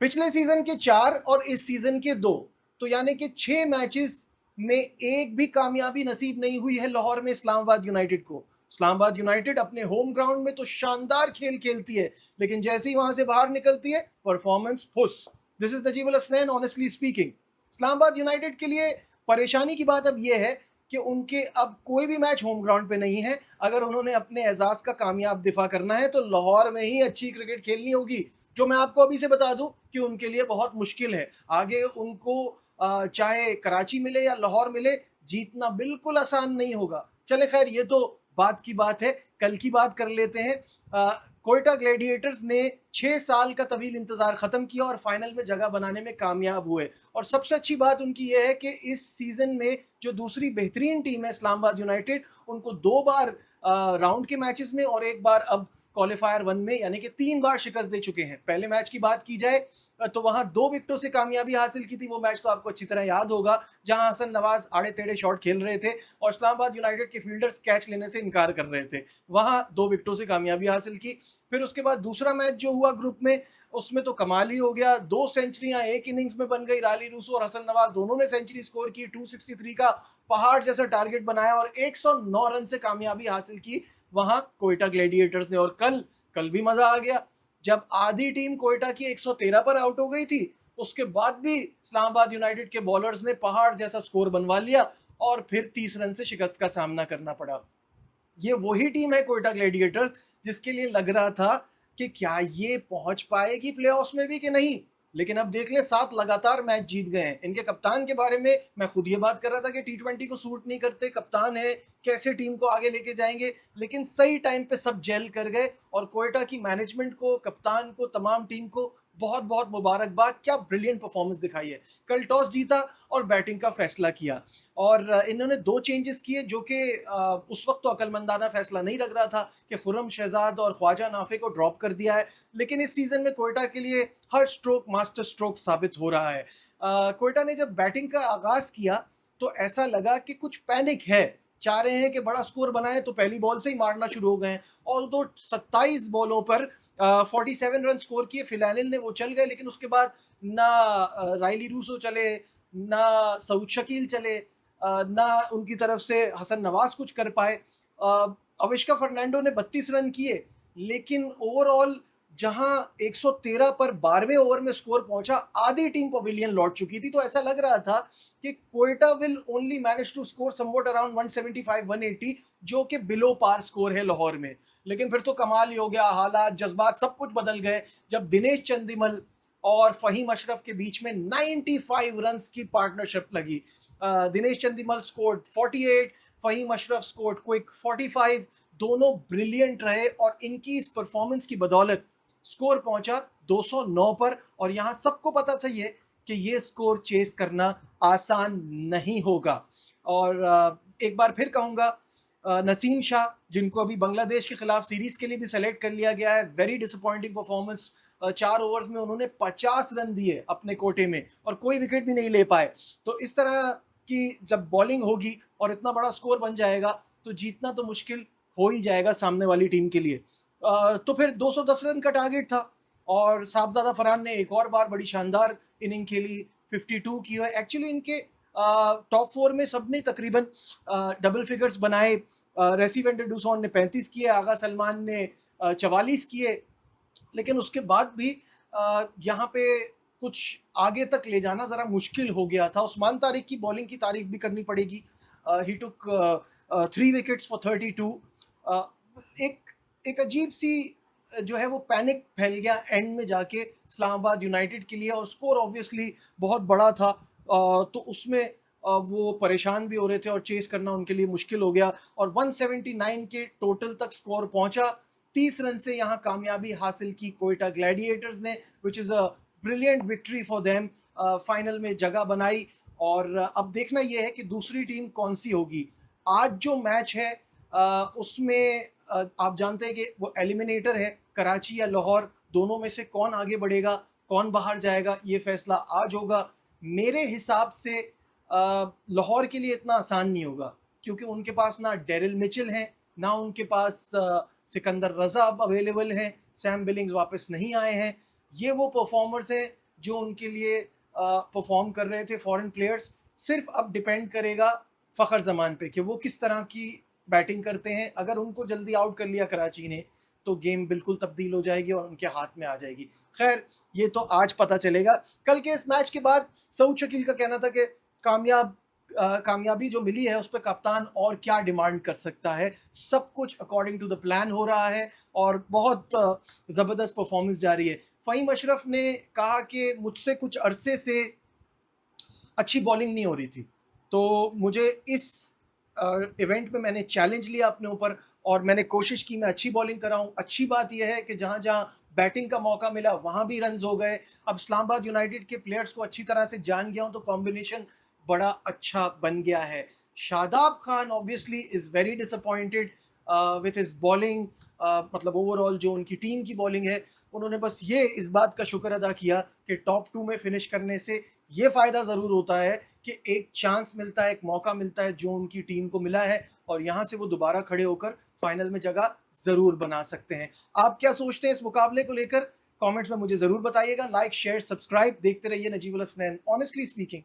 पिछले सीजन के 4 और इस सीजन के 2, तो यानी कि 6 मैचेस में एक भी कामयाबी नसीब नहीं हुई है लाहौर में इस्लामाबाद यूनाइटेड को। इस्लामाबाद यूनाइटेड अपने होम ग्राउंड में तो शानदार खेल खेलती है, लेकिन जैसे ही वहां से बाहर निकलती है परफॉर्मेंस फुस। This is Najeeb Al Hasnain honestly speaking. Islamabad United के लिए परेशानी की बात अब यह है कि उनके अब कोई भी मैच होम ग्राउंड पे नहीं है। अगर उन्होंने अपने एजाज का कामयाब दिफा करना है तो लाहौर में ही अच्छी क्रिकेट खेलनी होगी, जो मैं आपको अभी से बता दूं कि उनके लिए बहुत मुश्किल है। आगे उनको चाहे कराची मिले या लाहौर मिले, जीतना बिल्कुल आसान नहीं होगा। चले खैर, ये तो बात की बात है, कल की बात कर लेते हैं। कोयटा ग्लैडिएटर्स ने 6 साल का तवील इंतजार खत्म किया और फाइनल में जगह बनाने में कामयाब हुए। और सबसे अच्छी बात उनकी यह है कि इस सीजन में जो दूसरी बेहतरीन टीम है इस्लामाबाद यूनाइटेड, उनको 2 बार राउंड के मैचेस में और 1 बार अब क्वालिफायर 1 में, यानी कि 3 बार शिकस्त दे चुके हैं। पहले मैच की बात की जाए तो वहां 2 विकेटों से कामयाबी हासिल की थी। वो मैच तो आपको अच्छी तरह याद होगा, जहां हसन नवाज आड़े टेढ़े शॉट खेल रहे थे और इस्लामाबाद यूनाइटेड के फील्डर्स कैच लेने से इनकार कर रहे थे। वहां 2 विकेटों से कामयाबी हासिल की। फिर उसके बाद दूसरा मैच जो हुआ ग्रुप में, उसमें तो कमाल ही हो गया। 2 सेंचुरियां एक इनिंग्स में बन गई। राली रूसो और हसन नवाज दोनों ने सेंचुरी स्कोर की। 263 का पहाड़ जैसा टारगेट बनाया और 109 रन से कामयाबी हासिल की वहां कोयटा ग्लैडिएटर्स ने। और कल कल भी मजा आ गया, जब आधी टीम कोयटा की 113 पर आउट हो गई थी, उसके बाद भी इस्लामाबाद यूनाइटेड के बॉलर्स ने पहाड़ जैसा स्कोर बनवा लिया और फिर 30 रन से शिकस्त का सामना करना पड़ा। ये वही टीम है कोयटा ग्लैडिएटर्स जिसके लिए लग रहा था कि क्या ये पहुंच पाएगी प्लेऑफ्स में भी कि नहीं। लेकिन अब देख ले, 7 लगातार मैच जीत गए हैं। इनके कप्तान के बारे में मैं खुद ये बात कर रहा था कि टी20 को सूट नहीं करते, कप्तान है, कैसे टीम को आगे लेके जाएंगे। लेकिन सही टाइम पे सब जेल कर गए और कोयटा की मैनेजमेंट को, कप्तान को, तमाम टीम को बहुत बहुत मुबारकबाद। क्या ब्रिलियंट परफॉर्मेंस दिखाई है। कल टॉस जीता और बैटिंग का फैसला किया और इन्होंने 2 चेंजेस किए, जो कि उस वक्त तो अकलमंदाना फैसला नहीं लग रहा था कि खुर्रम शहजाद और ख्वाजा नाफे को ड्रॉप कर दिया है। लेकिन इस सीजन में कोयटा के लिए हर स्ट्रोक मास्टर स्ट्रोक साबित हो रहा है। कोयटा ने जब बैटिंग का आगाज किया तो ऐसा लगा कि कुछ पैनिक है, चाह रहे हैं कि बड़ा स्कोर बनाए, तो पहली बॉल से ही मारना शुरू हो गए। ऑल दो 27 बॉलों पर 47 रन स्कोर किए फिलैनिल ने, वो चल गए। लेकिन उसके बाद ना रायली रूसो चले, ना सऊद शकील चले, ना उनकी तरफ से हसन नवाज कुछ कर पाए। अविष्का फर्नांडो ने 32 रन किए, लेकिन ओवरऑल जहां 113 पर 12वें ओवर में स्कोर पहुंचा, आधी टीम पवेलियन लौट चुकी थी। तो ऐसा लग रहा था कि Quetta will only manage to score somewhat around 175-180, जो कि बिलो पार स्कोर है लाहौर में। लेकिन फिर तो कमाल ही हो गया, हालात, जज्बात सब कुछ बदल गए जब दिनेश चंदीमल और फहीम अशरफ के बीच में 95 रन की पार्टनरशिप लगी। Dinesh Chandimal scored 48, Faheem Ashraf scored quick 45। दोनों ब्रिलियंट रहे और इनकी इस परफॉर्मेंस की बदौलत स्कोर पहुंचा 209 पर। और यहां सबको पता था कि ये स्कोर चेस करना आसान नहीं होगा। और एक बार फिर कहूंगा, नसीम शाह, जिनको अभी बांग्लादेश के खिलाफ सीरीज के लिए भी सेलेक्ट कर लिया गया है, वेरी डिसअपॉइंटिंग परफॉर्मेंस। 4 ओवर्स में उन्होंने 50 रन दिए अपने कोटे में और कोई विकेट भी नहीं ले पाए। तो इस तरह की जब बॉलिंग होगी और इतना बड़ा स्कोर बन जाएगा तो जीतना तो मुश्किल हो ही जाएगा सामने वाली टीम के लिए। तो फिर 210 रन का टारगेट था और साहबजादा फरहान ने एक और बार बड़ी शानदार इनिंग खेली, 52 की है। एक्चुअली इनके टॉप 4 में सबने तकरीबन डबल फिगर्स बनाए। रेसी वेंडर डूसॉन ने 35 किए, आगा सलमान ने 44 किए। लेकिन उसके बाद भी यहाँ पे कुछ आगे तक ले जाना ज़रा मुश्किल हो गया था। उस्मान तारिक की बॉलिंग की तारीफ भी करनी पड़ेगी। ही टुक 3 विकेट्स फॉर 32। एक अजीब सी जो है वो पैनिक फैल गया एंड में जाके इस्लामाबाद यूनाइटेड के लिए, और स्कोर ऑब्वियसली बहुत बड़ा था। तो उसमें वो परेशान भी हो रहे थे और चेस करना उनके लिए मुश्किल हो गया और 179 के टोटल तक स्कोर पहुंचा। 30 रन से यहाँ कामयाबी हासिल की कोयटा ग्लैडिएटर्स ने, which is a brilliant victory for them. Final में जगह बनाई और अब देखना यह है कि दूसरी टीम कौन सी होगी। आज जो मैच है उसमें आप जानते हैं कि वो एलिमिनेटर है, कराची या लाहौर, दोनों में से कौन आगे बढ़ेगा, कौन बाहर जाएगा, ये फैसला आज होगा। मेरे हिसाब से लाहौर के लिए इतना आसान नहीं होगा, क्योंकि उनके पास ना डेरिल मिचेल हैं, ना उनके पास सिकंदर रजा अब अवेलेबल हैं, सैम बिलिंग्स वापस नहीं आए हैं। ये वो परफॉर्मर्स हैं जो उनके लिए परफॉर्म कर रहे थे फॉरेन प्लेयर्स, सिर्फ अब डिपेंड करेगा फ़खर जमान पे कि वो किस तरह की बैटिंग करते हैं। अगर उनको जल्दी आउट कर लिया कराची ने तो गेम बिल्कुल तब्दील हो जाएगी और उनके हाथ में आ जाएगी। खैर, ये तो आज पता चलेगा। कल के इस मैच के बाद सऊद शकील का कहना था कि कामयाबी जो मिली है उस पर कप्तान और क्या डिमांड कर सकता है, सब कुछ अकॉर्डिंग टू द प्लान हो रहा है और बहुत ज़बरदस्त परफॉर्मेंस जारी है। फ़हीम अशरफ ने कहा कि मुझसे कुछ अरसे से अच्छी बॉलिंग नहीं हो रही थी, तो मुझे इस इवेंट में मैंने चैलेंज लिया अपने ऊपर और मैंने कोशिश की मैं अच्छी बॉलिंग कराऊं। अच्छी बात यह है कि जहां जहां बैटिंग का मौका मिला वहां भी रन्स हो गए। अब इस्लामाबाद यूनाइटेड के प्लेयर्स को अच्छी तरह से जान गया हूं तो कॉम्बिनेशन बड़ा अच्छा बन गया है। Shadab Khan obviously is very disappointed with his bowling. मतलब ओवरऑल जो उनकी टीम की बॉलिंग है, उन्होंने बस ये इस बात का शुक्र अदा किया कि टॉप 2 में फिनिश करने से ये फ़ायदा ज़रूर होता है कि एक चांस मिलता है, एक मौका मिलता है जो उनकी टीम को मिला है और यहाँ से वो दोबारा खड़े होकर फाइनल में जगह ज़रूर बना सकते हैं। आप क्या सोचते हैं इस मुकाबले को लेकर? कमेंट्स में मुझे ज़रूर बताइएगा। लाइक, शेयर, सब्सक्राइब देखते रहिए नजीबुल हसनैन ऑनेस्टली स्पीकिंग।